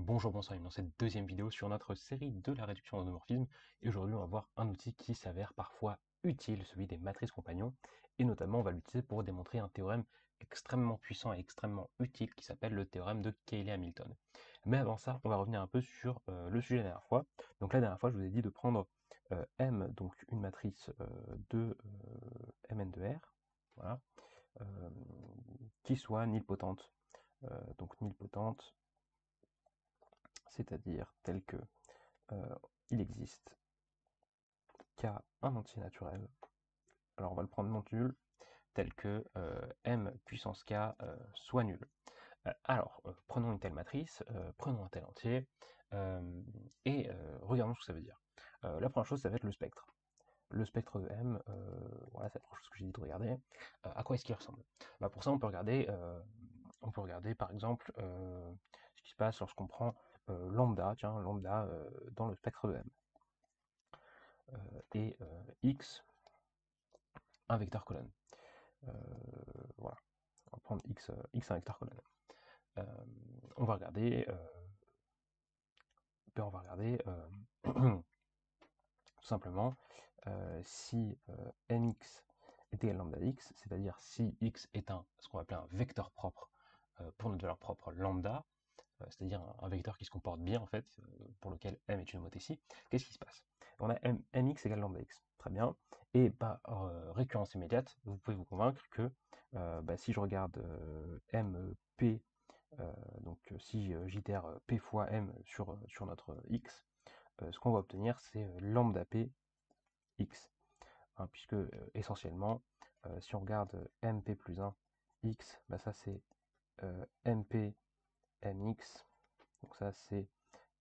Bonjour, bonsoir, bienvenue dans cette deuxième vidéo sur notre série de la réduction d'endomorphisme. Et aujourd'hui, on va voir un outil qui s'avère parfois utile, celui des matrices compagnons. Et notamment, on va l'utiliser pour démontrer un théorème extrêmement puissant et extrêmement utile qui s'appelle le théorème de Cayley-Hamilton. Mais avant ça, on va revenir un peu sur le sujet de la dernière fois. Donc la dernière fois, je vous ai dit de prendre M, donc une matrice de Mn de R, voilà, euh, qui soit nilpotente. Donc nilpotente, c'est-à-dire telle que il existe K un entier naturel. Alors on va le prendre non nul, tel que M puissance K soit nul. Alors, prenons une telle matrice, prenons un tel entier, et regardons ce que ça veut dire. La première chose, ça va être le spectre. Le spectre de M, voilà, c'est la première chose que j'ai dit de regarder. À quoi est-ce qu'il ressemble? Pour ça, on peut regarder par exemple ce qui se passe lorsqu'on prend lambda, tiens, lambda dans le spectre de M. Et X, un vecteur colonne. Voilà, on va prendre X un vecteur colonne. Euh, on va regarder, tout simplement si nx est égal à lambda x, c'est-à-dire si x est ce qu'on va appeler un vecteur propre pour notre valeur propre lambda, c'est-à-dire un vecteur qui se comporte bien en fait, pour lequel m est une homothétie, qu'est-ce qui se passe? On a mx égale lambda x, très bien, et récurrence immédiate, vous pouvez vous convaincre que si je regarde mp, donc si j'itère p fois m sur notre x, ce qu'on va obtenir c'est lambda p x, hein, puisque essentiellement, si on regarde mp plus 1 x, ça c'est mp mx, donc ça c'est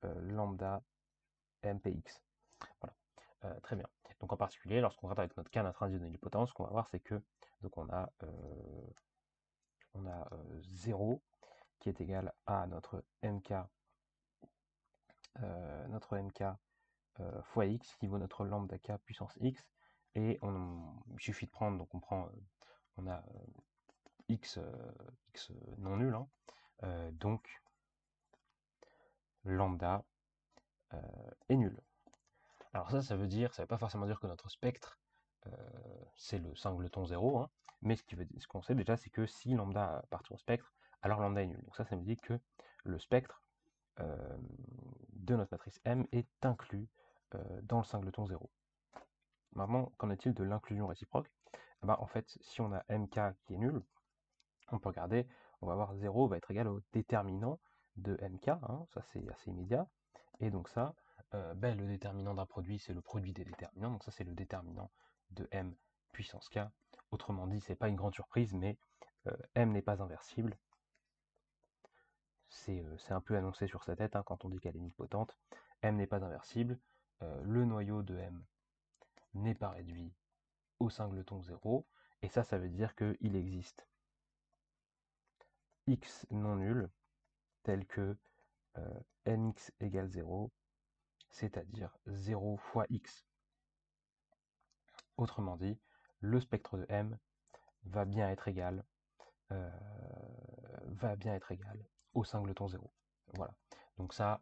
lambda mpx. Voilà, très bien. Donc en particulier, lorsqu'on regarde avec notre cas notre indice de nilpotence, ce qu'on va voir c'est que donc on a 0 qui est égal à notre mk fois x qui vaut notre lambda k puissance x, et il suffit de prendre, donc on a x non nul, hein, donc lambda est nul. Alors ça veut pas forcément dire que notre spectre c'est le singleton 0, hein, mais ce qu'on sait déjà, c'est que si lambda appartient au spectre, alors lambda est nul. Donc ça me dit que le spectre de notre matrice M est inclus dans le singleton 0. Maintenant, qu'en est-il de l'inclusion réciproque? En fait, si on a mk qui est nul, on peut regarder, on va voir 0 va être égal au déterminant de mk, hein, ça c'est assez immédiat, et donc ça, le déterminant d'un produit, c'est le produit des déterminants, donc ça c'est le déterminant de m puissance k. Autrement dit, c'est pas une grande surprise, mais m n'est pas inversible. C'est un peu annoncé sur sa tête, hein, quand on dit qu'elle est nilpotente. M n'est pas inversible, le noyau de m n'est pas réduit au singleton 0, et ça veut dire qu'il existe x non nul tel que nx égale 0, c'est-à-dire 0 fois x. Autrement dit, le spectre de M va bien être égal, euh, au singleton 0. Voilà. Donc ça,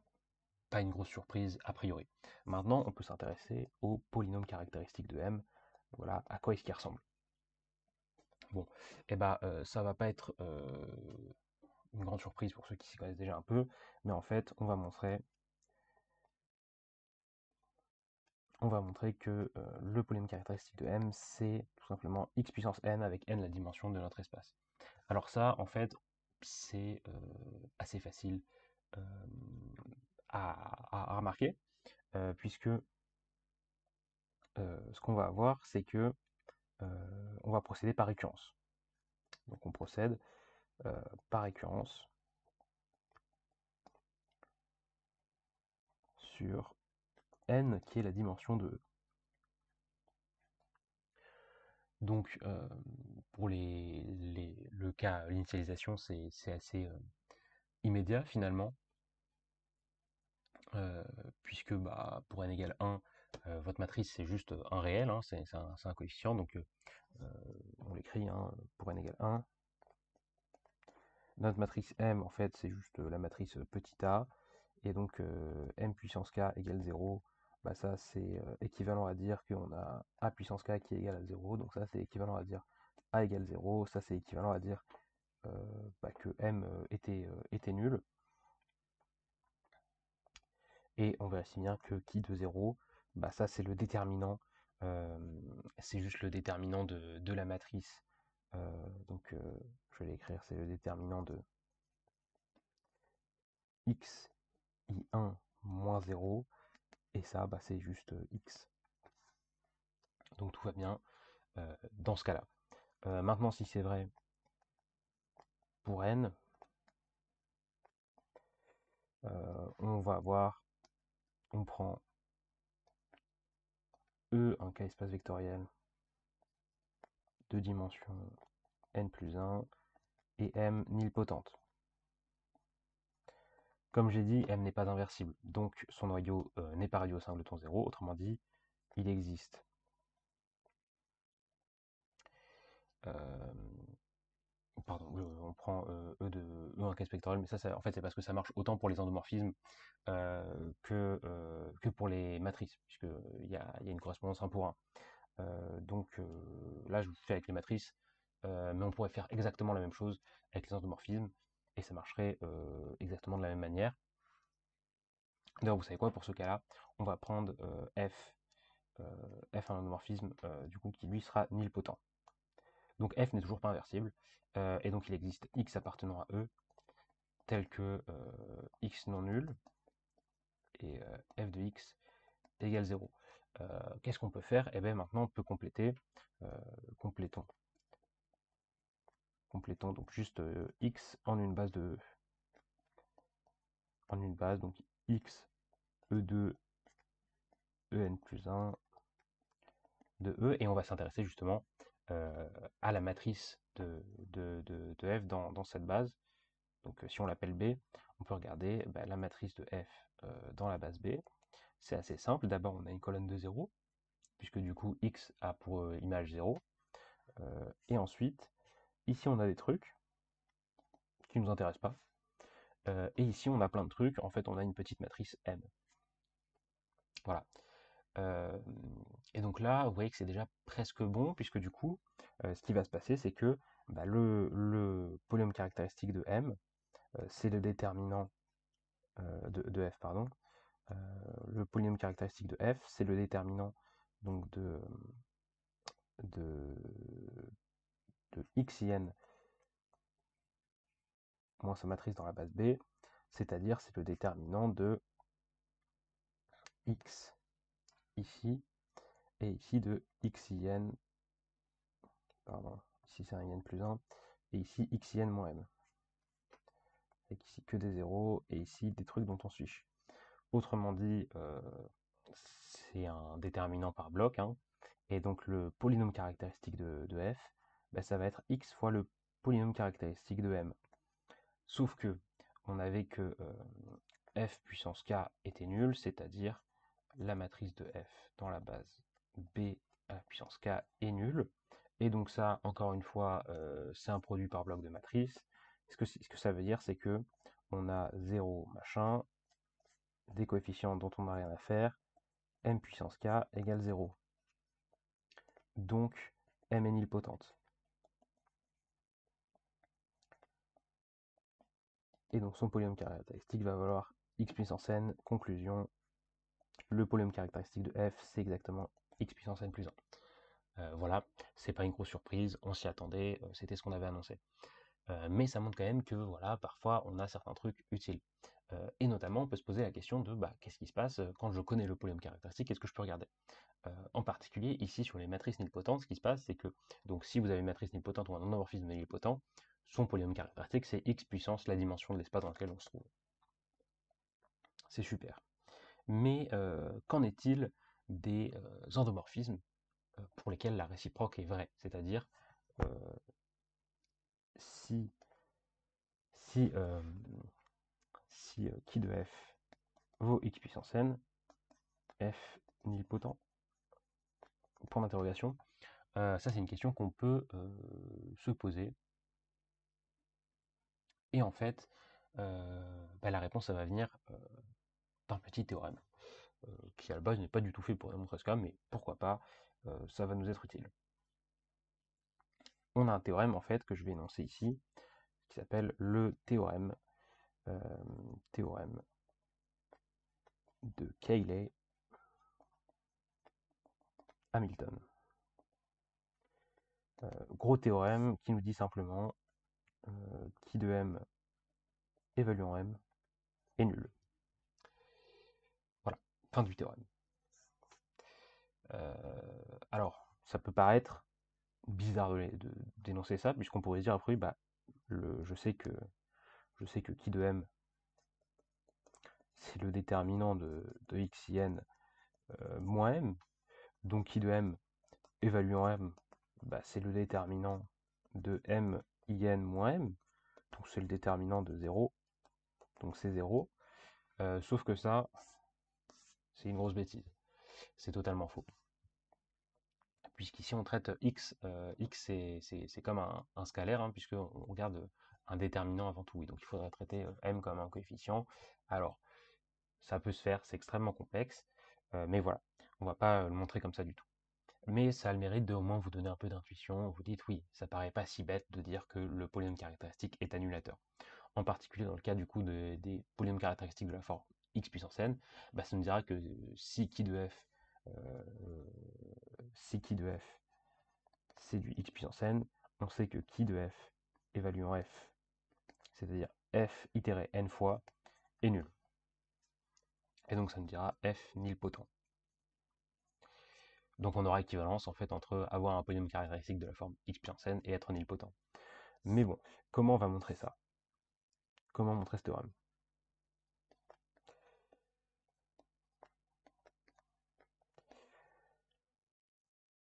pas une grosse surprise a priori. Maintenant, on peut s'intéresser au polynôme caractéristique de M. Voilà, à quoi est-ce qu'il ressemble? Bon, ça va pas être une grande surprise pour ceux qui s'y connaissent déjà un peu, mais en fait, on va montrer que le polynôme caractéristique de M, c'est tout simplement x puissance n avec n la dimension de notre espace. Alors ça, en fait, c'est assez facile euh, à remarquer, puisque ce qu'on va avoir, c'est que on va procéder par récurrence. Donc on procède par récurrence sur n qui est la dimension de E. Donc pour le cas, l'initialisation, c'est assez immédiat finalement, puisque pour n égale 1, votre matrice c'est juste un réel, hein, c'est un coefficient, donc on l'écrit, hein, pour n égale 1. Notre matrice M, en fait, c'est juste la matrice petit a, Et donc m puissance k égale 0, bah ça c'est équivalent à dire qu'on a a puissance k qui est égal à 0, donc ça c'est équivalent à dire a égale 0, ça c'est équivalent à dire bah, que m était nul. Et on vérifie bien que qui de 0, bah ça c'est le déterminant, c'est juste le déterminant de la matrice. Donc je vais l'écrire, c'est le déterminant de x i1 moins 0, et ça bah, c'est juste x. Donc tout va bien dans ce cas-là. Maintenant si c'est vrai pour n, on va voir, on prend E, un K-espace vectoriel de dimension n plus 1, et M nilpotente. Comme j'ai dit, M n'est pas inversible, donc son noyau n'est pas réduit au singleton 0, autrement dit, il existe. Pardon, on prend E de E un K spectral, mais ça en fait c'est parce que ça marche autant pour les endomorphismes que pour les matrices, puisqu'il y a une correspondance 1 pour 1. Donc là je fais avec les matrices, mais on pourrait faire exactement la même chose avec les endomorphismes, et ça marcherait exactement de la même manière. D'ailleurs, vous savez quoi, pour ce cas-là, on va prendre F un endomorphisme du coup qui lui sera nilpotent. Donc F n'est toujours pas inversible, et donc il existe X appartenant à E, tel que X non nul, et F de X égale 0. Qu'est-ce qu'on peut faire? Eh bien maintenant on peut compléter, complétons donc juste X en une base donc X E2 En plus 1 de E, et on va s'intéresser justement à la matrice de F dans cette base. Donc si on l'appelle B, on peut regarder bah, la matrice de F dans la base B. C'est assez simple. D'abord, on a une colonne de 0, puisque du coup, X a pour image 0. Et ensuite, ici, on a des trucs qui ne nous intéressent pas. Et ici, on a plein de trucs. En fait, on a une petite matrice M. Voilà. Et donc là, vous voyez que c'est déjà presque bon, puisque du coup, ce qui va se passer, c'est que bah, le polynôme caractéristique de M, c'est le déterminant de F, pardon. Le polynôme caractéristique de F, c'est le déterminant donc de x in moins sa matrice dans la base B, c'est-à-dire c'est le déterminant de x ici, et ici de xin, pardon, ici c'est un in plus 1, et ici xin moins m. Avec ici que des zéros, et ici des trucs dont on se fiche. Autrement dit, c'est un déterminant par bloc, hein, et donc le polynôme caractéristique de f, ben, ça va être x fois le polynôme caractéristique de m. Sauf que on avait que f puissance k était nul, c'est-à-dire la matrice de f dans la base b à la puissance k est nulle. Et donc ça, encore une fois, c'est un produit par bloc de matrice. Ce que ça veut dire, c'est que on a 0 machin, des coefficients dont on n'a rien à faire, m puissance k égale 0. Donc m est nilpotente. Et donc son polynôme caractéristique va valoir x puissance n. Conclusion, le polynôme caractéristique de f, c'est exactement x puissance n plus 1. Voilà, c'est pas une grosse surprise, on s'y attendait, c'était ce qu'on avait annoncé. Mais ça montre quand même que voilà, parfois on a certains trucs utiles. Et notamment, on peut se poser la question de bah, qu'est-ce qui se passe quand je connais le polynôme caractéristique, qu'est-ce que je peux regarder? En particulier, ici sur les matrices nilpotentes, ce qui se passe, c'est que donc si vous avez une matrice nilpotente ou un endomorphisme nilpotent, son polynôme caractéristique, c'est x puissance la dimension de l'espace dans lequel on se trouve. C'est super. Mais qu'en est-il des endomorphismes pour lesquels la réciproque est vraie? C'est-à-dire, si qui de f vaut x puissance n, f nilpotent? Point d'interrogation. Ça, c'est une question qu'on peut se poser. Et en fait, bah, la réponse, ça va venir d'un petit théorème, qui à la base n'est pas du tout fait pour démontrer ce cas, mais pourquoi pas, ça va nous être utile. On a un théorème en fait que je vais énoncer ici, qui s'appelle le théorème de Cayley-Hamilton. Gros théorème qui nous dit simplement qui de m évaluant m est nul. Voilà, fin du théorème. Alors, ça peut paraître bizarre de d'énoncer ça, puisqu'on pourrait se dire après, bah, je sais que qui de m c'est le déterminant de x i n moins m, donc qui de m évaluant m, bah, c'est le déterminant de m i n moins m, donc c'est le déterminant de 0, donc c'est 0, sauf que ça, c'est une grosse bêtise, c'est totalement faux. Puisqu'ici on traite x, x c'est comme un scalaire, hein, puisqu'on regarde un déterminant avant tout, donc il faudrait traiter m comme un coefficient. Alors, ça peut se faire, c'est extrêmement complexe, mais voilà, on va pas le montrer comme ça du tout. Mais ça a le mérite de au moins vous donner un peu d'intuition, vous dites oui, ça paraît pas si bête de dire que le polynôme caractéristique est annulateur. En particulier dans le cas du coup des polynômes caractéristiques de la forme x puissance n, bah, ça nous dira que si qui de f c'est du x puissance n, on sait que qui de f évaluant f, c'est-à-dire f itéré n fois, est nul. Et donc ça nous dira f nilpotent. Donc on aura équivalence en fait entre avoir un polynôme caractéristique de la forme x puissance n et être nilpotent. Mais bon, comment on va montrer ça? Comment montrer ce théorème?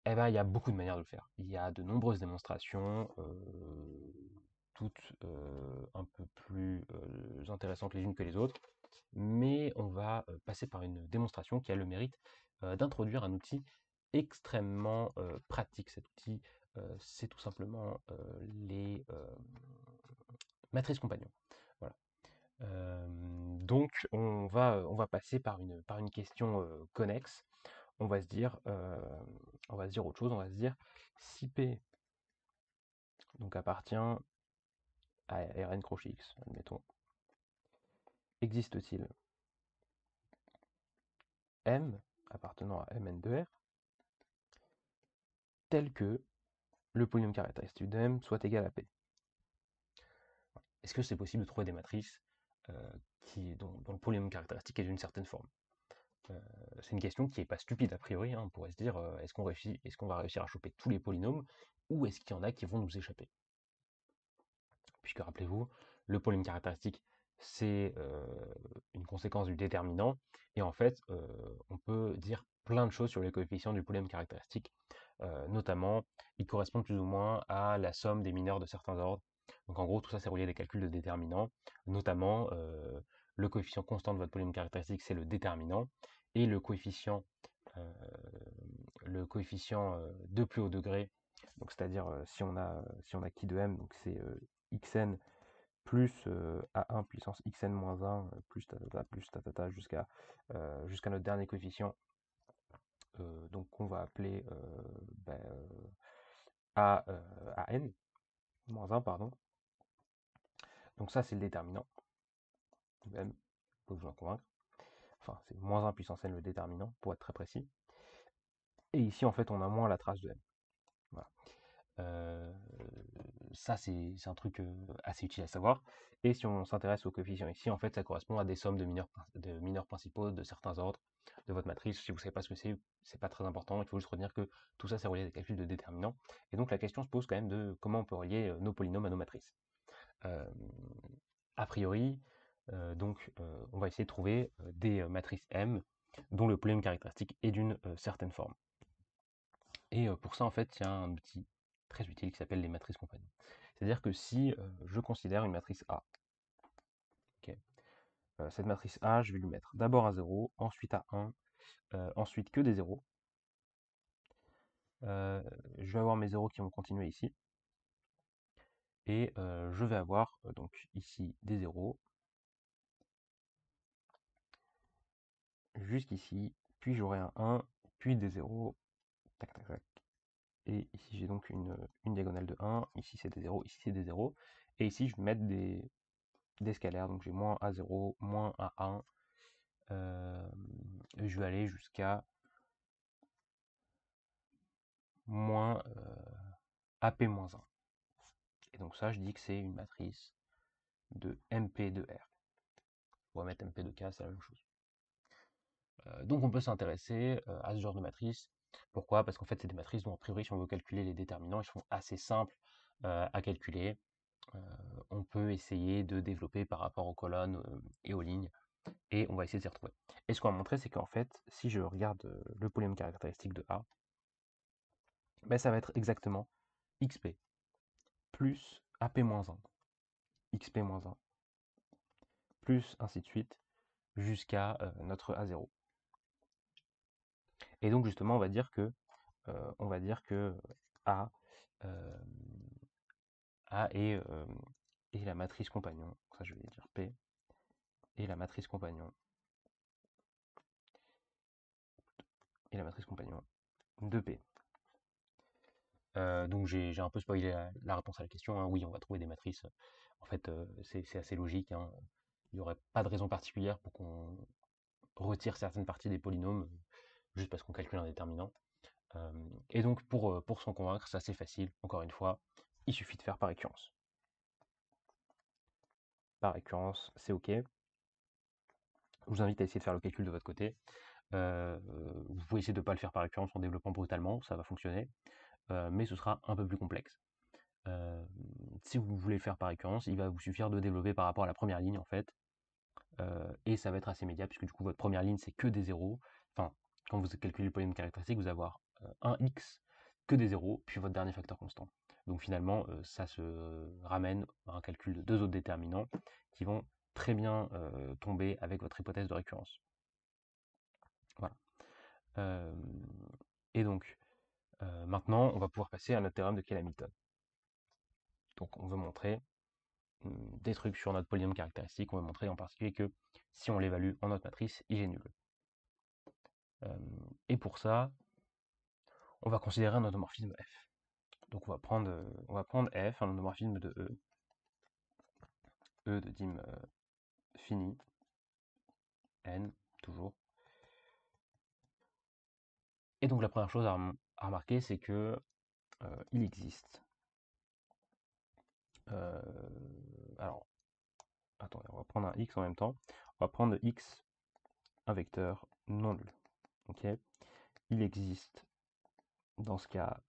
Eh ben, il y a beaucoup de manières de le faire. Il y a de nombreuses démonstrations, toutes un peu plus intéressantes les unes que les autres, mais on va passer par une démonstration qui a le mérite d'introduire un outil extrêmement pratique. Cet outil, c'est tout simplement les matrices compagnons. Voilà. Donc on va passer par une question connexe. On va se dire autre chose, on va se dire si P donc appartient à Rn crochet X, admettons, existe-t-il M appartenant à Mn de R tel que le polynôme caractéristique de M soit égal à P? Est-ce que c'est possible de trouver des matrices dont le polynôme caractéristique est d'une certaine forme? C'est une question qui n'est pas stupide a priori, hein. On pourrait se dire est-ce qu'on va réussir à choper tous les polynômes ou est-ce qu'il y en a qui vont nous échapper? Puisque rappelez-vous, le polynôme caractéristique c'est une conséquence du déterminant, et en fait on peut dire plein de choses sur les coefficients du polynôme caractéristique, notamment ils correspondent plus ou moins à la somme des mineurs de certains ordres. Donc en gros tout ça c'est relié à des calculs de déterminants, notamment le coefficient constant de votre polynôme caractéristique c'est le déterminant, et le coefficient de plus haut degré, donc c'est-à-dire si on a qui de m, donc c'est xn plus a1 puissance xn moins 1 plus tatata jusqu'à notre dernier coefficient, donc qu'on va appeler a n moins 1, pardon. Donc ça c'est le déterminant de m, faut que je vous en convaincre. Enfin c'est moins 1 puissance n le déterminant pour être très précis. Et ici en fait on a moins la trace de m. Voilà. Ça c'est un truc assez utile à savoir. Et si on s'intéresse aux coefficients ici, en fait ça correspond à des sommes de mineurs principaux de certains ordres de votre matrice. Si vous ne savez pas ce que c'est pas très important, il faut juste retenir que tout ça c'est relié à des calculs de déterminants. Et donc la question se pose quand même de comment on peut relier nos polynômes à nos matrices. A priori, on va essayer de trouver des matrices M dont le polynôme caractéristique est d'une certaine forme. Et pour ça, en fait, il y a un outil très utile qui s'appelle les matrices compagnons. C'est-à-dire que si je considère une matrice A, okay, cette matrice A, je vais lui mettre d'abord un 0, ensuite à 1, ensuite que des 0. Je vais avoir mes 0 qui vont continuer ici. Et je vais avoir donc ici des 0, jusqu'ici, puis j'aurai un 1, puis des 0, tac tac tac. Et ici j'ai donc une diagonale de 1, ici c'est des 0, ici c'est des 0. Et ici je vais mettre des scalaires, donc j'ai moins A0, moins A1. Je vais aller jusqu'à moins AP-1. Et donc ça, je dis que c'est une matrice de MP de R. On va mettre MP de K, c'est la même chose. Donc on peut s'intéresser à ce genre de matrice. Pourquoi? Parce qu'en fait, c'est des matrices dont, a priori, si on veut calculer les déterminants, ils sont assez simples à calculer. On peut essayer de développer par rapport aux colonnes et aux lignes, et on va essayer de s'y retrouver. Et ce qu'on va montrer, c'est qu'en fait, si je regarde le polynôme caractéristique de A, ben, ça va être exactement XP plus AP-1, XP-1, plus ainsi de suite, jusqu'à notre A0. Et donc justement, on va dire que A, euh, A est la matrice compagnon, ça je vais dire P, et la matrice compagnon, de P. Donc j'ai un peu spoilé la réponse à la question, hein. Oui, on va trouver des matrices. En fait, c'est assez logique, hein. Il n'y aurait pas de raison particulière pour qu'on retire certaines parties des polynômes juste parce qu'on calcule un déterminant. Et donc pour s'en convaincre, c'est assez facile. Encore une fois, il suffit de faire par récurrence. Par récurrence, c'est OK. Je vous invite à essayer de faire le calcul de votre côté. Vous pouvez essayer de ne pas le faire par récurrence en développant brutalement, ça va fonctionner, mais ce sera un peu plus complexe. Si vous voulez le faire par récurrence, il va vous suffire de développer par rapport à la première ligne en fait, et ça va être assez immédiat puisque du coup votre première ligne c'est que des zéros. Enfin, quand vous calculez le polynôme caractéristique, vous allez avoir un x que des zéros, puis votre dernier facteur constant. Donc finalement, ça se ramène à un calcul de deux autres déterminants qui vont très bien tomber avec votre hypothèse de récurrence. Voilà. Et donc, maintenant, on va pouvoir passer à notre théorème de Cayley-Hamilton. Donc on veut montrer des trucs sur notre polynôme caractéristique. On veut montrer en particulier que si on l'évalue en notre matrice, il est nul. Et pour ça, on va considérer un endomorphisme F. Donc on va prendre F, un endomorphisme de E de dim fini, N, toujours. Et donc la première chose à remarquer, c'est que il existe. Alors, attendez, on va prendre un x en même temps. On va prendre x un vecteur non nul. Ok. Il existe dans ce cas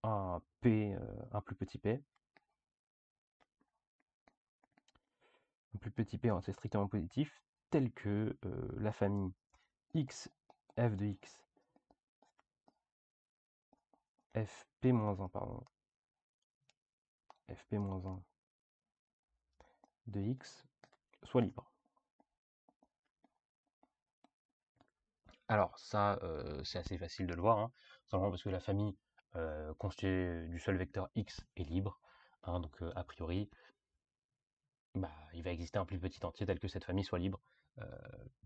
un p, un plus petit p. Un plus petit p, c'est strictement positif, tel que la famille x, f de x, fp-1, pardon, fp-1 de x soit libre. Alors ça, c'est assez facile de le voir, hein, simplement parce que la famille constituée du seul vecteur x est libre, hein, donc a priori, bah, il va exister un plus petit entier tel que cette famille soit libre,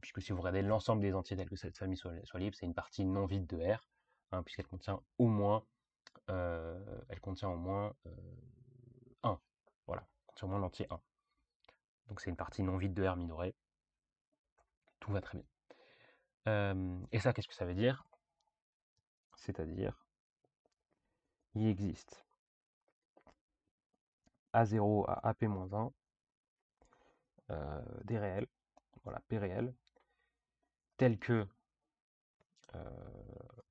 puisque si vous regardez l'ensemble des entiers tels que cette famille soit libre, c'est une partie non vide de R, hein, puisqu'elle contient au moins, 1. Voilà, elle contient au moins l'entier 1. Donc c'est une partie non vide de R minorée. Tout va très bien. Et ça, qu'est-ce que ça veut dire? C'est-à-dire, il existe A0 à AP-1 des réels, voilà, P réels, tels que,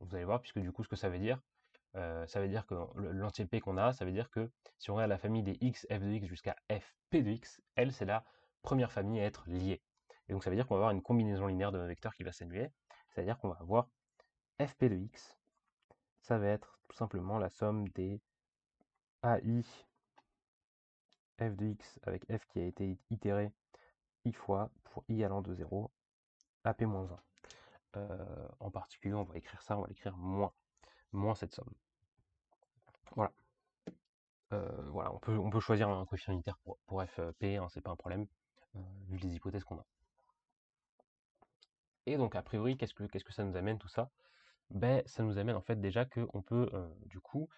vous allez voir, puisque du coup, ce que ça veut dire que l'entier P qu'on a, ça veut dire que si on regarde la famille des x, f de x jusqu'à f, p de x, elle, c'est la première famille à être liée. Et donc ça veut dire qu'on va avoir une combinaison linéaire de vecteurs qui va s'annuler, c'est-à-dire qu'on va avoir fp de x, ça va être tout simplement la somme des AI f de x avec f qui a été itéré i fois pour i allant de 0 à p-1. En particulier, on va écrire ça, on va l'écrire moins cette somme. Voilà. Voilà, on peut choisir un coefficient unitaire pour fp, hein, c'est pas un problème, vu les hypothèses qu'on a. Et donc, a priori, qu'est-ce que ça nous amène tout ça? Ben, ça nous amène en fait déjà qu'on peut du coup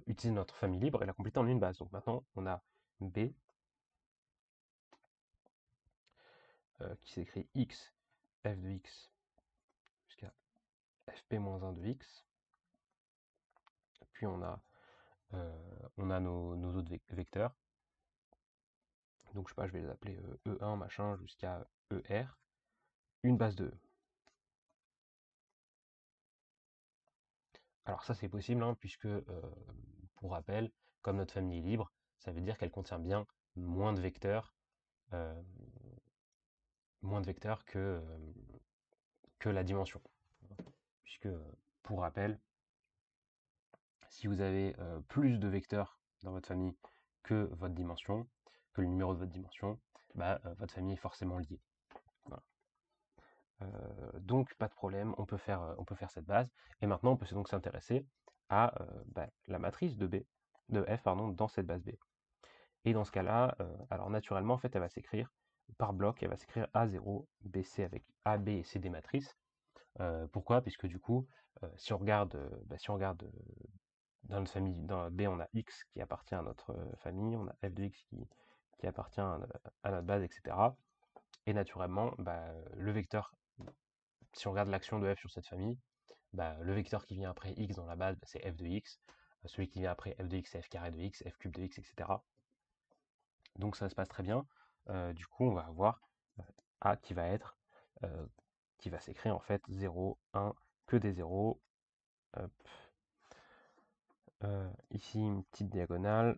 utiliser notre famille libre et la compléter en une base. Donc maintenant, on a B qui s'écrit x f de x jusqu'à fp-1 de x. Puis on a nos autres vecteurs. Donc je sais pas, je vais les appeler E1 machin jusqu'à ER. Une base de E. Alors ça c'est possible, hein, puisque pour rappel, comme notre famille est libre, ça veut dire qu'elle contient bien moins de vecteurs, euh, que la dimension. Puisque, pour rappel, si vous avez plus de vecteurs dans votre famille que votre dimension, que le numéro de votre dimension, bah, votre famille est forcément liée. Voilà. Donc pas de problème, on peut faire cette base. Et maintenant, on peut donc s'intéresser à bah, la matrice de f pardon, dans cette base B. Et dans ce cas-là, alors naturellement, en fait, elle va s'écrire par bloc, elle va s'écrire A0, BC avec A, B et C des matrices. Pourquoi? Puisque du coup, si on regarde, dans notre famille, dans B, on a X qui appartient à notre famille, on a F de X qui appartient à notre base, etc. Et naturellement, bah, le vecteur, si on regarde l'action de F sur cette famille, bah, le vecteur qui vient après X dans la base, bah, c'est F de X. Celui qui vient après F de X, c'est F carré de X, F cube de X, etc. Donc ça se passe très bien. Du coup, on va avoir A qui va s'écrire en fait 0, 1, que des 0. Hop. Ici, une petite diagonale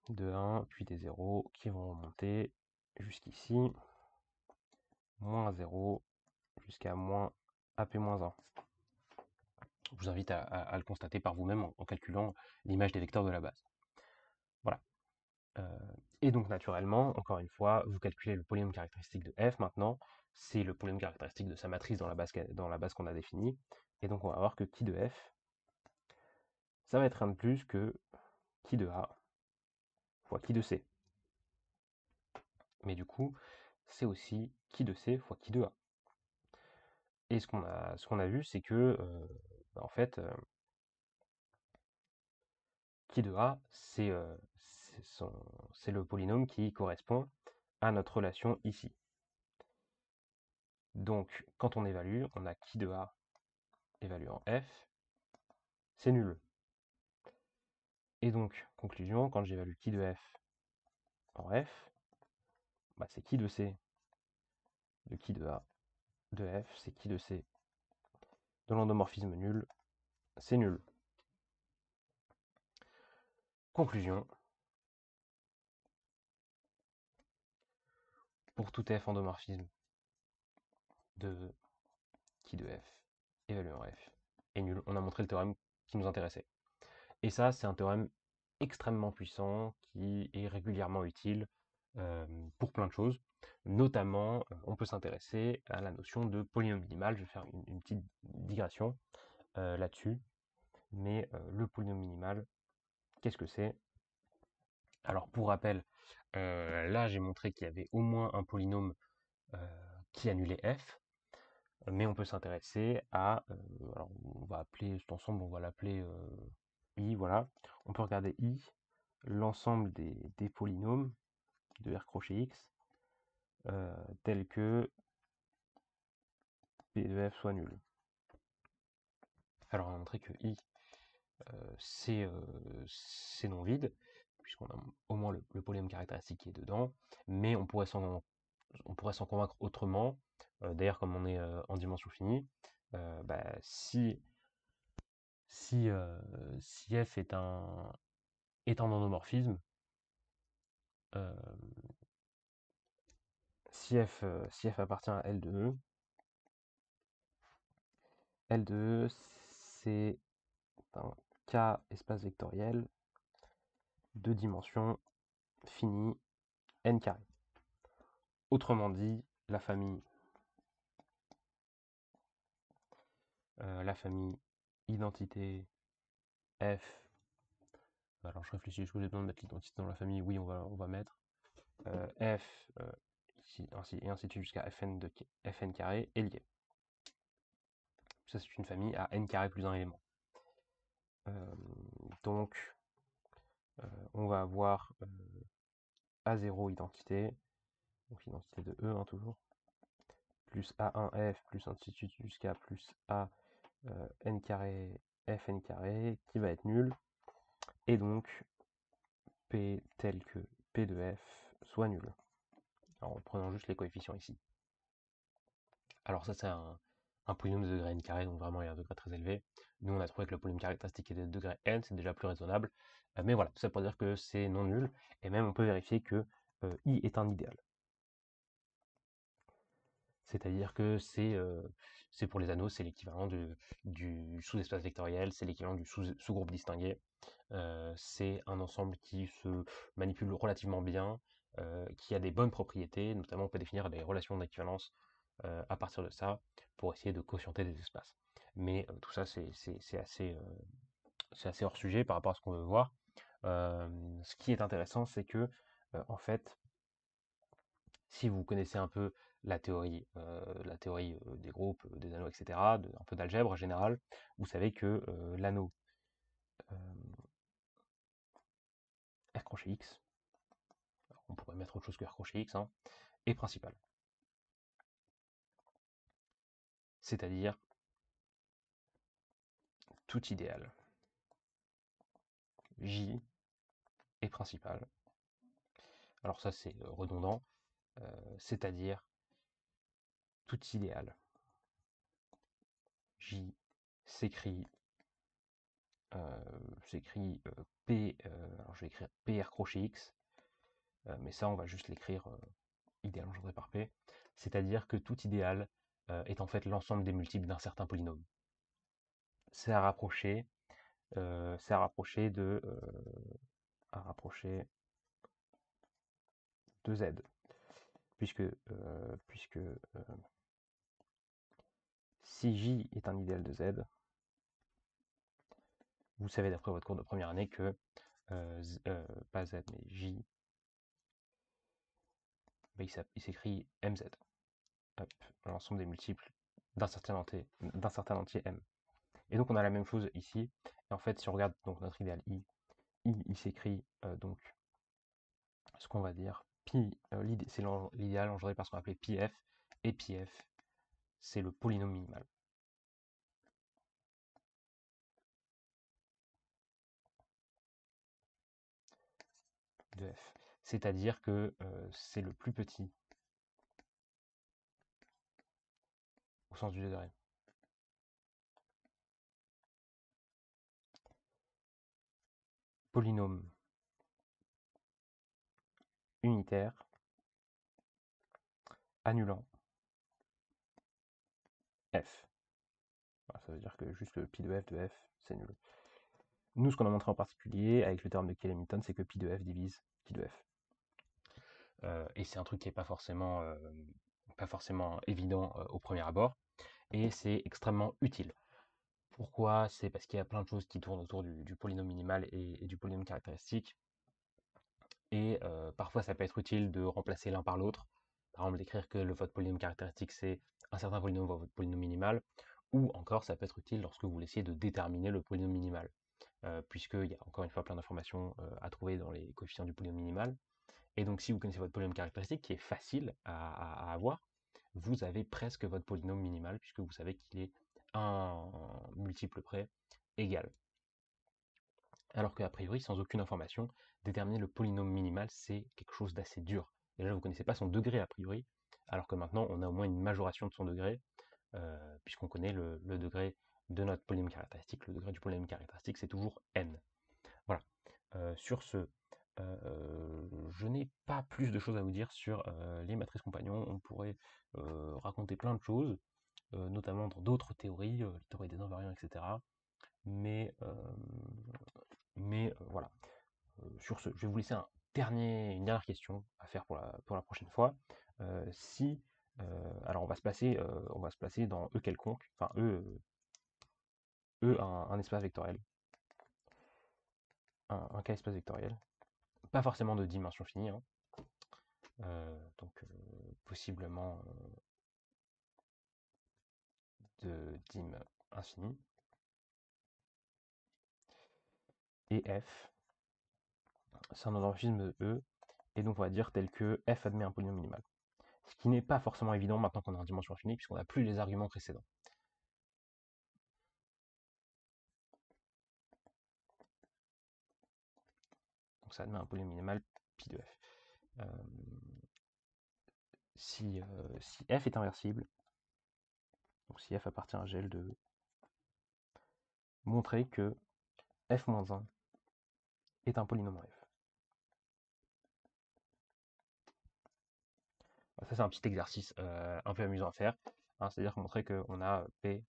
de 1, puis des 0 qui vont remonter jusqu'ici, moins 0 jusqu'à moins AP-1. Je vous invite à le constater par vous-même en calculant l'image des vecteurs de la base. Voilà. Et donc naturellement, encore une fois, vous calculez le polynôme caractéristique de f maintenant, c'est le polynôme caractéristique de sa matrice dans la base qu'on a définie, et donc on va voir que qui de f, ça va être rien de plus que qui de a fois qui de c. Mais du coup, c'est aussi qui de c fois qui de a. Et ce qu'on a vu, c'est que, en fait, qui de a, c'est le polynôme qui correspond à notre relation ici. Donc, quand on évalue, on a qui de a évalué en f, c'est nul. Et donc, conclusion, quand j'évalue qui de f en f, bah, c'est qui de c de qui de a de f, c'est qui de c de l'endomorphisme nul, c'est nul. Conclusion, pour tout f endomorphisme de qui de f évalué en f est nul, on a montré le théorème qui nous intéressait. Et ça, c'est un théorème extrêmement puissant qui est régulièrement utile pour plein de choses. Notamment, on peut s'intéresser à la notion de polynôme minimal. Je vais faire une petite digression là-dessus. Mais le polynôme minimal, qu'est-ce que c'est? Alors, pour rappel, là, j'ai montré qu'il y avait au moins un polynôme qui annulait f. Mais on peut s'intéresser à, alors on va appeler cet ensemble, on va l'appeler I, voilà. On peut regarder I, l'ensemble des polynômes de R crochet X, tels que P de F soit nul. Alors on va montrer que I, c'est non vide, puisqu'on a au moins le polynôme caractéristique qui est dedans, mais on pourrait s'en convaincre autrement. D'ailleurs, comme on est en dimension finie, bah, si f est un endomorphisme, si f appartient à L de E, L de E, c'est un K espace vectoriel de dimension finie n carré. Autrement dit, la famille identité F. Alors je réfléchis, est-ce que j'ai besoin de mettre l'identité dans la famille? Oui, on va mettre F, ici, ainsi de suite jusqu'à Fn carré est lié. ça c'est une famille à n carré plus un élément. Donc on va avoir A0 identité, donc identité de E toujours, plus A1F plus ainsi de suite jusqu'à plus A n carré f n carré qui va être nul, et donc P tel que P de F soit nul. Alors en prenant juste les coefficients ici. Alors ça c'est un polynôme de degré n carré, donc vraiment il y a un degré très élevé. Nous on a trouvé que le polynôme caractéristique était de degré n, c'est déjà plus raisonnable. Mais voilà, tout ça pour dire que c'est non nul, et même on peut vérifier que I est un idéal. C'est-à-dire que c'est pour les anneaux, c'est l'équivalent du sous-espace vectoriel, c'est l'équivalent du sous-groupe distingué. C'est un ensemble qui se manipule relativement bien, qui a des bonnes propriétés, notamment on peut définir des relations d'équivalence à partir de ça pour essayer de quotienter des espaces. Mais tout ça, c'est assez hors sujet par rapport à ce qu'on veut voir. Ce qui est intéressant, c'est que, en fait, si vous connaissez un peu la théorie des groupes, des anneaux, etc., un peu d'algèbre générale, vous savez que l'anneau R crochet X, on pourrait mettre autre chose que R crochet X, hein, est principal. C'est-à-dire tout idéal J est principal. Alors ça c'est redondant, c'est-à-dire tout idéal J s'écrit P, alors je vais écrire PR crochet X, mais ça on va juste l'écrire idéal engendré par P, c'est-à-dire que tout idéal est en fait l'ensemble des multiples d'un certain polynôme. C'est à rapprocher de Z, puisque si J est un idéal de Z, vous savez d'après votre cours de première année que pas Z mais J, il s'écrit MZ. L'ensemble des multiples d'un certain entier M. Et donc on a la même chose ici. Et en fait, si on regarde donc notre idéal I il s'écrit donc ce qu'on va dire pi, c'est l'idéal engendré par ce qu'on appelait pi f, et pi f c'est le polynôme minimal de f. C'est-à-dire que c'est le plus petit au sens du degré. Polynôme unitaire annulant f. Voilà, ça veut dire que juste pi de f, c'est nul. Nous, ce qu'on a montré en particulier avec le théorème de Kehl-Hamilton, c'est que pi de f divise pi de f. Et c'est un truc qui n'est pas forcément évident au premier abord, et c'est extrêmement utile. Pourquoi? C'est parce qu'il y a plein de choses qui tournent autour du polynôme minimal et du polynôme caractéristique, et parfois ça peut être utile de remplacer l'un par l'autre, par exemple d'écrire que votre polynôme caractéristique c'est un certain polynôme votre polynôme minimal, ou encore ça peut être utile lorsque vous essayez de déterminer le polynôme minimal, puisqu'il y a encore une fois plein d'informations à trouver dans les coefficients du polynôme minimal. Et donc si vous connaissez votre polynôme caractéristique, qui est facile à avoir, vous avez presque votre polynôme minimal, puisque vous savez qu'il est un multiple près égal. Alors qu'a priori, sans aucune information, déterminer le polynôme minimal, c'est quelque chose d'assez dur. Déjà, vous ne connaissez pas son degré a priori, alors que maintenant, on a au moins une majoration de son degré, puisqu'on connaît le degré de notre polynôme caractéristique. Le degré du polynôme caractéristique, c'est toujours n. Voilà. Sur ce, je n'ai pas plus de choses à vous dire sur les matrices compagnons. On pourrait raconter plein de choses, notamment dans d'autres théories, les théories des invariants, etc. Mais voilà. Sur ce, je vais vous laisser une dernière question à faire pour la prochaine fois. Alors on va se placer dans E quelconque, enfin un espace vectoriel, un K-espace vectoriel, pas forcément de dimension finie, hein. Donc possiblement de dim infini. Et f, c'est un endomorphisme de E, et donc on va dire tel que f admet un polynôme minimal. Ce qui n'est pas forcément évident maintenant qu'on a une dimension infinie, puisqu'on n'a plus les arguments précédents. Donc ça admet un polynôme minimal pi de f. Si f est inversible, donc si f appartient à GL de E, montrer que f-1 est un polynôme en f. Ça c'est un petit exercice un peu amusant à faire, hein, c'est-à-dire montrer qu'on a p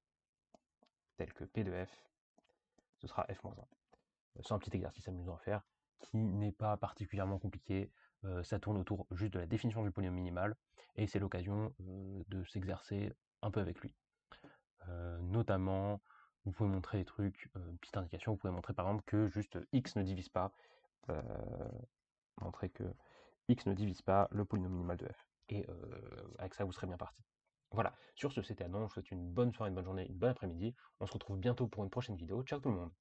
tel que p de f, ce sera f-1. C'est un petit exercice amusant à faire, qui n'est pas particulièrement compliqué, ça tourne autour juste de la définition du polynôme minimal, et c'est l'occasion de s'exercer un peu avec lui. Notamment, vous pouvez montrer des trucs, petite indication, vous pouvez montrer par exemple que juste x ne divise pas, montrer que x ne divise pas le polynôme minimal de f. Et avec ça, vous serez bien parti. Voilà, sur ce, c'était Adam, je vous souhaite une bonne soirée, une bonne journée, une bonne après-midi. On se retrouve bientôt pour une prochaine vidéo. Ciao tout le monde!